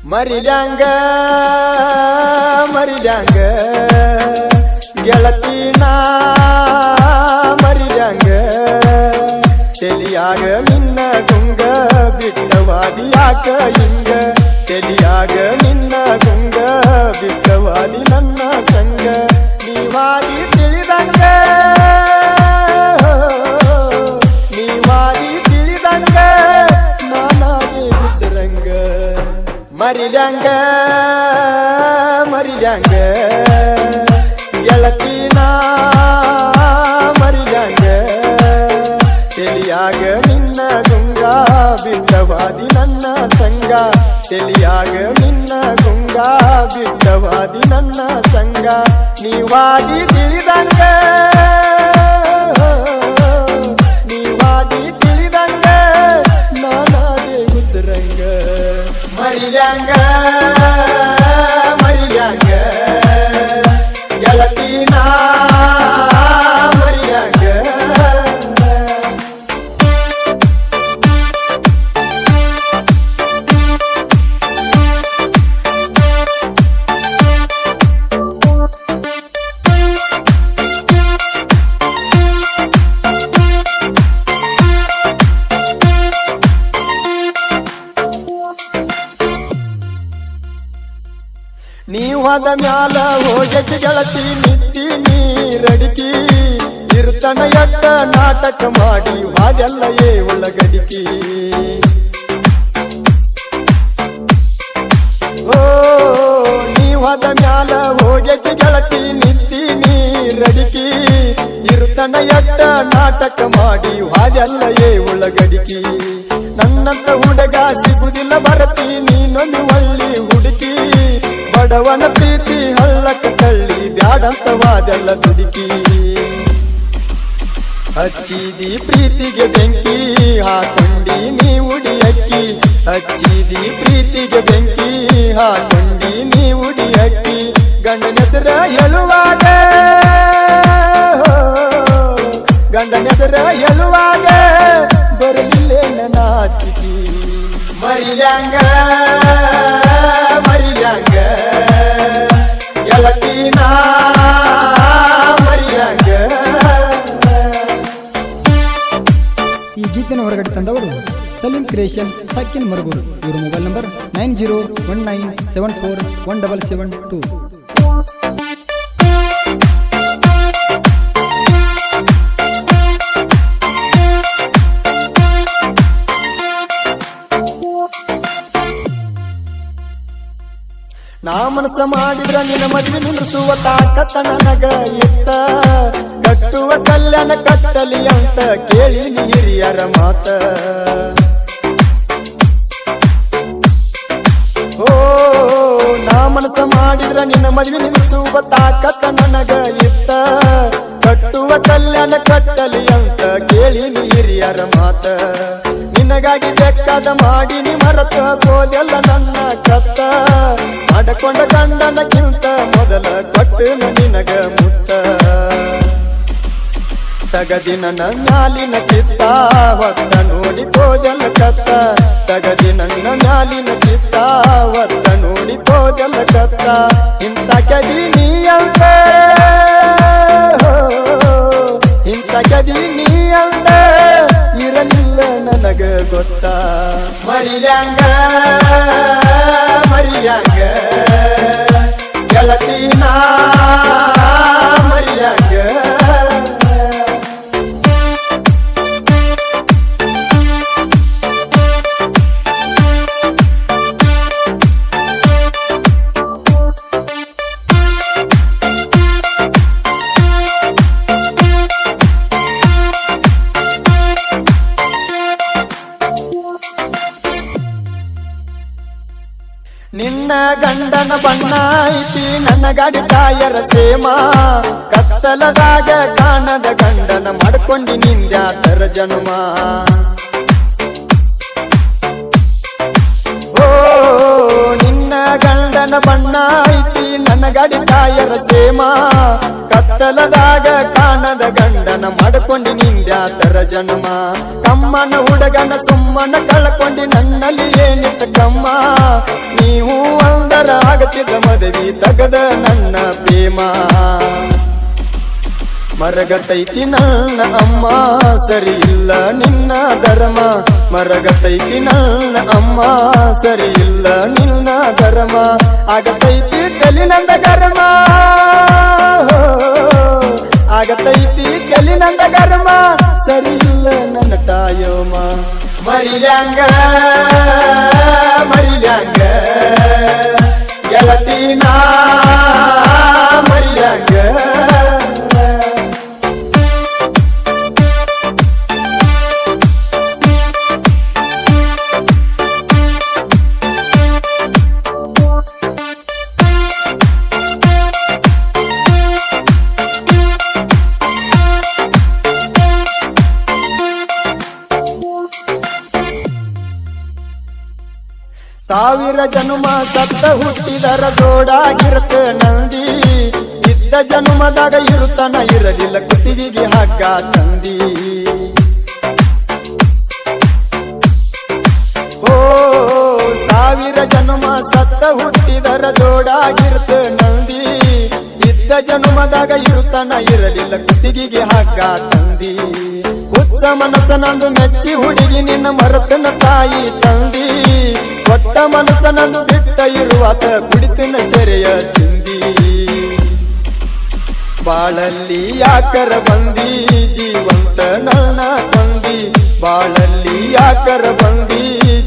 ಮರಿಲ್ಯಾಂಗ ಮರಿಲ್ಯಾಂಗ ಗೆಳತಿನ ಮರಿಲ್ಯಾಂಗ ತೆಲಿಯಾಗ ನಿನ್ನ ಗುಂಗ ಬಿಟ್ಟವಾದಿ ಯಾಕ ಹಿಂಗ ತೆಲಿಯಾಗ ನಿನ್ನ ಗುಂಗ ಬಿಟ್ಟವಾದಿ ನನ್ನ ಸಂಗ ನೀವಾದಿ ತಿಳಿದಂಗ ನೀವಾದಿ ತಿಳಿದಂಗ ನಾನಾಗೆ ಹುಚ್ಚರಂಗ ಮರಿಲ್ಯಾಂಗ ಮರಿಲ್ಯಾಂಗ ಗೆಳತಿನ ಮರಿಲ್ಯಾಂಗ ತೆಲಿಯಾಗ ನಿನ್ನ ಗುಂಗ ಬಿಟ್ಟವಾದಿ ನನ್ನ ಸಂಗ ತೆಲಿಯಾಗ ನಿನ್ನ ಗುಂಗ ಬಿಟ್ಟವಾದಿ ನನ್ನ ಸಂಗ ನೀವಾದಿ ತಿಳಿದಂಗ ನೀವಾದಿ ತಿಳಿದಂಗ ನಾನಾದೆ ಹುಚ್ಚರಂಗ ಮರಿಲ್ಯಾಂಗ ಮರಿಲ್ಯಾಂಗ ಗೆಳತಿನ ಮರಿಲ್ಯಾಂಗ ನೀವಾದ ಮ್ಯಾಲ ಹೋಗಕ್ಕೆ ಗೆಳತಿ ನಿತ್ತಿ ನೀರಡಿಕಿ ಇರ್ತನ ಎಟ್ಟ ನಾಟಕ ಮಾಡಿ ಹಾಗೆಲ್ಲ ಒಳಗಡಿಕಿ ಓ ನೀವಾದ ಮ್ಯಾಲ ಹೋಗಕ್ಕೆ ಗೆಳತಿ ನಿತ್ತಿ ನೀರಡಿಕಿ ಇರ್ತನ ಎಟ್ಟ ನಾಟಕ ಮಾಡಿ ಹಾಗೆಲ್ಲ ಒಳಗಡಿಕಿ ನನ್ನಂತ ಹುಡುಗ ಸಿಗುದಿಲ್ಲ ಬರತಿ ನೀನೊಂದು ಒಳ್ಳಿ ಹುಡುಕಿ ಬಡವನ ಪ್ರೀತಿ ಹಳ್ಳಕ್ಕ ತಳ್ಳಿ ಬ್ಯಾಡಂತವಾದೆಲ್ಲ ದುಡುಕಿ ಹಚ್ಚಿದಿ ಪ್ರೀತಿಗೆ ಬೆಂಕಿ ಹಾಕೊಂಡಿ ನೀ ಉಡಿಯಕ್ಕಿ ಹಚ್ಚಿದಿ ಪ್ರೀತಿಗೆ ಬೆಂಕಿ ಹಾಕೊಂಡಿ ನೀ ಉಡಿಯಕ್ಕಿ ಗಂಡನ ಹೆಸರ ಹೇಳುವಾಗ ಗಂಡನ ಹೆಸರ ಹೇಳುವಾಗ ಬರಲಿಲ್ಲ ನಾಚಿಕಿ ಮರಿಲ್ಯಾಂಗ ಮರಿಲ್ಯಾಂಗ ಗೆಳತಿನ ಮರಿಲ್ಯಾಂಗ. ಈ ಗೀತೆನ ಹೊರಗಡೆ ತಂದವರು ಸಲೀಂ ಕ್ರಿಯೇಷನ್ ಸಕಿನ್ ಮರಗೂರು. ಇವರ ಮೊಬೈಲ್ ನಂಬರ್ 9019741772. ನಾ ಮನಸ್ಸ ಮಾಡಿದ್ರ ನಿನ್ನ ಮದುವೆ ನಿಲ್ಲಿಸುವ ತಾಕತ್ತ ನನಗ ಇತ್ತ ಕಟ್ಟುವ ಕಲ್ಯಾಣ ಕಟ್ಟಲಿ ಅಂತ ಕೇಳಿ ಹಿರಿಯರ ಮಾತ ಓ ನಾ ಮನಸ್ಸ ಮಾಡಿದ್ರ ನಿನ್ನ ಮದುವೆ ನಿಲ್ಲಿಸುವ ತಾಕತ್ತ ನನಗ ಇತ್ತ ಕಟ್ಟುವ ಕಲ್ಯಾಣ ಕಟ್ಟಲಿ ಅಂತ ಕೇಳಿ ಹಿರಿಯರ ಮಾತ ನಿನಗಾಗಿ ಬೇಕಾದ ಮಾಡಿ ನಿ ಮರತ ಹೋದೆಲ್ಲ ನನ್ನ ಕತ್ತ ಮಾಡಕೊಂಡ ಗಂಡನಕ್ಕಿಂತ ಮೊದಲ ಕೊಟ್ಟು ನಿನಗ ಮುತ್ತ ತಗದಿ ನನ್ನ ಮ್ಯಾಲಿನ ಚಿತ್ತ ಹೊತ್ತ ನೋಡಿ ಹೋದೆಲ್ಲ ಕತ್ತ ತಗದಿ ನನ್ನ ಮ್ಯಾಲಿನ ಚಿತ್ತ ಹೊತ್ತ ನೋಡಿ ಹೋದೆಲ್ಲ ಕತ್ತ ಇಂಥ ಕದಿ ನೀ ಅಂತ ಇಂಥ ಕದಿ ನೀ ಅಂತ ಇರಲಿಲ್ಲ ನನಗ ಗೊತ್ತ ಮರಿಲ್ಯಾಂಗ ಮರಿಲ್ಯಾಂಗ ಗೆಳತಿನ ಮರಿಲ್ಯಾಂಗ. ನಿನ್ನ ಗಂಡನ ಬಣ್ಣ ಐತಿ ನನ್ನ ಗಾಡಿ ಟಯರ ಸೇಮ ಕತ್ತಲದಾಗ ಕಾಣದ ಗಂಡನ ಮಾಡ್ಕೊಂಡಿ ನಿಂದ್ಯಾತರ ಜನ್ಮ ಓ ನಿನ್ನ ಗಂಡನ ಬಣ್ಣ ಐತಿ ನನ್ನ ಗಾಡಿ ಟಯರ ಸೇಮ ಕತ್ತಲದಾಗ ಕಾಣದ ಗಂಡನ ಮಾಡ್ಕೊಂಡಿ ನಿಂದ್ಯಾತರ ಜನ್ಮ ಕಮ್ಮನ ಹುಡುಗನ ಸುಮ್ಮನ ಕಳ್ಕೊಂಡಿ ನನ್ನಲ್ಲಿ ಏನಿತ್ತ ಕಮ್ಮ ನೀವು ಆಗತಿದ್ದ ಮದವಿ ತಗದ ನನ್ನ ಪ್ರೇಮ ಮರಗತೈತಿ ನನ್ನ ಅಮ್ಮ ಸರಿ ಇಲ್ಲ ನಿನ್ನ ಧರ್ಮ ಮರಗತೈತಿ ನನ್ನ ಅಮ್ಮ ಸರಿ ಇಲ್ಲ ನಿನ್ನ ಧರ್ಮ ಆಗತೈತಿ ಕಲಿನಂದ ಗರ್ಮ ಆಗತೈತಿ ಕಲಿನಂದ ಗರ್ಮ ಸರಿ ಇಲ್ಲ ನನ್ನ ತಾಯೋಮ ಮರಿಲ್ಯಾಂಗ ಮರಿಲ್ಯಾಂಗ ಗೆಳತಿನ ಮರಿಲ್ಯಾಂಗ ಸಾವಿರ ಜನುಮ ಸತ್ತ ಹುಟ್ಟಿದರ ಜೋಡಾಗಿರುತ್ತ ನಂದಿ ಇದ್ದ ಜನುಮದಾಗ ಇರುತ್ತಾನ ಇರಲಿಲ್ಲ ಕುತ್ತಿಗೆಗೆ ಹಗ್ಗ ತಂದಿ ಓ ಸಾವಿರ ಜನುಮ ಸತ್ತ ಹುಟ್ಟಿದರ ಜೋಡಾಗಿರುತ್ತ ನಂದಿ ಇದ್ದ ಜನುಮದಾಗ ಇರುತ್ತಾನ ಇರಲಿಲ್ಲ ಕುತ್ತಿಗೆಗೆ ಹಗ್ಗ ತಂದಿ ಹುಚ್ಚ ಮನಸ್ಸನಂದು ಮೆಚ್ಚಿ ಹುಡುಗಿ ನಿನ್ನ ಮರತನ ತಾಯಿ ತಂದಿ ಕೊಟ್ಟ ಮನಸ್ಸನಂದು ಬಿಟ್ಟ ಇರುವಾತ ಕುಡಿತಿನ ಸೆರೆಯ ಚಿಂದಿ ಬಾಳಲ್ಲಿ ಯಾಕರ ಬಂದಿ ಜೀವಂತ ನನ್ನ ತಂದಿ ಬಾಳಲ್ಲಿ ಯಾಕರ ಬಂದಿ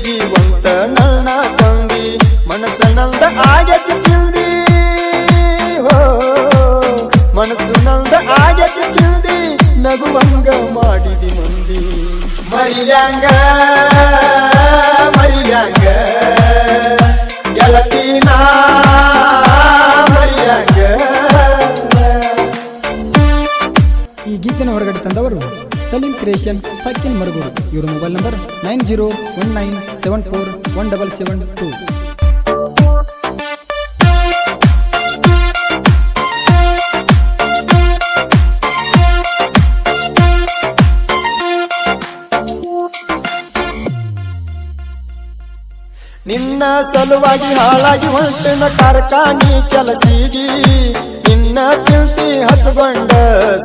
ಜೀವಂತ ನನ್ನ ತಂದಿ ಮನಸ್ಸನಂದ ಆಗತಿ ಚಿಂದಿ ಹೋ ಮನಸ್ಸು ನಂದ ಆಗತಿ ಚಿಂದಿ ನಗುವಂಗ ಮಾಡಿದಿ ಮಂದಿ ಮರಿಲ್ಯಾಂಗ ಮರಿಲ್ಯಾಂಗ ಗೆಳತಿನ ಮರಿಲ್ಯಾಂಗ ಈ ಗೀತೆನ ಹೊರಗಡೆ ತಂದವರು ಸಲೀಂ ಕ್ರಿಯೇಷನ್ ಸಕಿನ್ ಮರಗೂರು. ಇವರ ಮೊಬೈಲ್ ನಂಬರ್ 9019741772. ನಿನ್ನ ಸಲುವಾಗಿ ಹಾಳಾಗಿ ಹೊಂಟಿನ ಕಾರ್ಖಾನಿ ಕೆಲಸಿಗಿ ನಿನ್ನ ಚಿಂತಿ ಹಚ್ಕೊಂಡ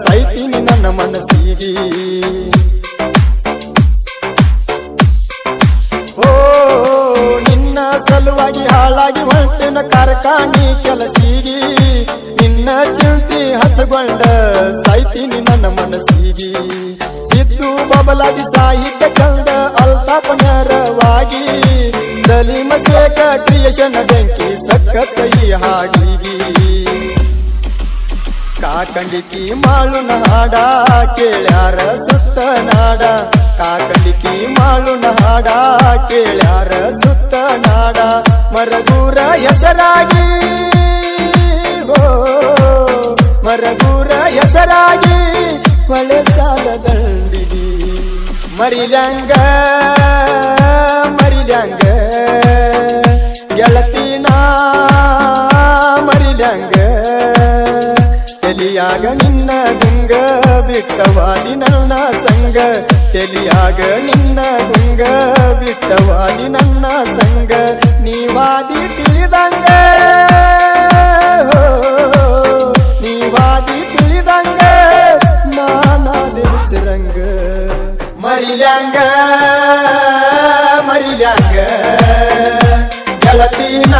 ಸೈತೀನಿ ನನ್ನ ಮನಸ್ಸಿಗಿ ಓ ನಿನ್ನ ಸಲುವಾಗಿ ಹಾಳಾಗಿ ಹೊಂಟಿನ ಕಾರ್ಖಾನಿ ಕೆಲಸಿಗಿ ನಿನ್ನ ಚಿಂತಿ ಹಚ್ಕೊಂಡ ಸೈತೀನಿ ನನ್ನ ಮನಸ್ಸಿಗಿ ಸಿದ್ದು ಬಬಲಾದಿ ಸಾಹಿತ್ಯ ಚಂದ ಅಲ್ತಾಪ ನೇರವಾಗಿ ಸಲೀಮ ಶೇಖ ಕ್ರಿಯೇಷನ್ ಬೆಂಕಿ ಸಖತ್ ಈ ಹಾಡಿಗಿ ಕಾಕಂಡಿಕಿ ಮಾಳುನ ಹಾಡ ಕೇಳ್ಯಾರ ಸುತ್ತ ನಾಡ ಕಾಕಂಡಿಕಿ ಮಾಳುನ ಹಾಡ ಕೇಳ್ಯಾರ ಸುತ್ತ ನಾಡ ಮರಗೂರ ಹೆಸರಾಗಿ ಹೋ ಮರಗೂರ ಹೆಸರಾಗಿ ಹೊಳೆ ಸಾಲ ದಂಡಿಗಿ ಮರಿಲ್ಯಾಂಗ ಮರಿಲ್ಯಾಂಗ ಗೆಳತಿನ ಮರಿಲ್ಯಾಂಗ ತೆಲಿಯಾಗ ನಿನ್ನ ಗುಂಗ ಬಿಟ್ಟವಾದಿ ನನ್ನ ಸಂಗ ತೆಲಿಯಾಗ ನಿನ್ನ ಗುಂಗ ಬಿಟ್ಟವಾದಿ ನನ್ನ ಸಂಗ ನೀವಾದಿ ತಿಳಿದಂಗ ನೀವಾದಿ ತಿಳಿದಂಗ ನಾನಾದೆ ಸಿರಂಗ ಮರಿಲ್ಯಾಂಗ ಮರಿಲ್ಯಾಂಗ ಗೆಳತಿನ